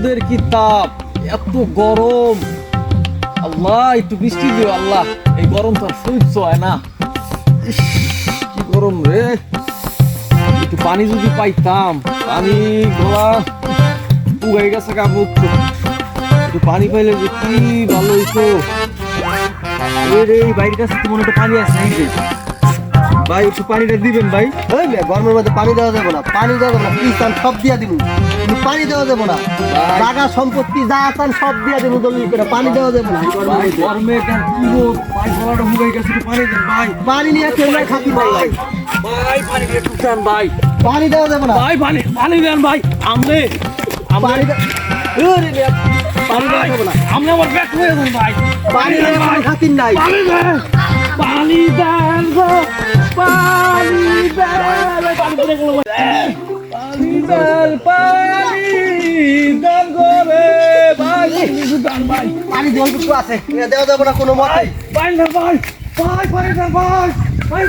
রোদের কি তাপ, এত গরম। আল্লাহ একটু বৃষ্টি দিও আল্লাহ, এই গরম তো আর সহ্য হয় না। ইস, কি গরম রে। একটু পানি যদি পাইতাম, পানি গলা পুগাই গেছে কাপড়। একটু পানি পাইলে যে কি ভালো হইতো। এই বাইরের কাছে তো মনে হয় পানি আছে নাকি রে? ভাই একটু পানিটা দিবেন ভাই। এই মেয়ে, গরমের মধ্যে পানি দেওয়া যাবে না, পানি দেওয়া যাবে না, পিস্তান সব দিয়া দিব, কিন্তু পানি দেওয়া যাবে না। জায়গা সম্পত্তি যা আছেন সব দিয়া দিব, দলিল করে পানি দেওয়া যাবে না। ভাই গরমে কেন কি গো, ভাই গলাটা পুগাই গেছে, একটু পানি দেন ভাই। পানি নিয়ে কেউ না খাতি ভাই, ভাই পানি একটু দেন ভাই। পানি দেওয়া যাবে না, ভাই পানি পানি দেন ভাই। আমনে পানি পানি দেওয়া যাবে না, আমনে আমার ব্যাক হয়ে যান ভাই। পানি দেওয়া কোনো খাতির নাই। পানি দেন, পানি দেন গো, পানি দেন। পানি পড়ে গেল ভাই। পানি দেন, পানি দেন গো রে ভাই। দেন ভাই, পানি দেওয়া কিছু আছে, দেওয়া যাবে না কোনো মতে। পানি দেন ভাই। ভাই পানি দেন ভাই। ভাই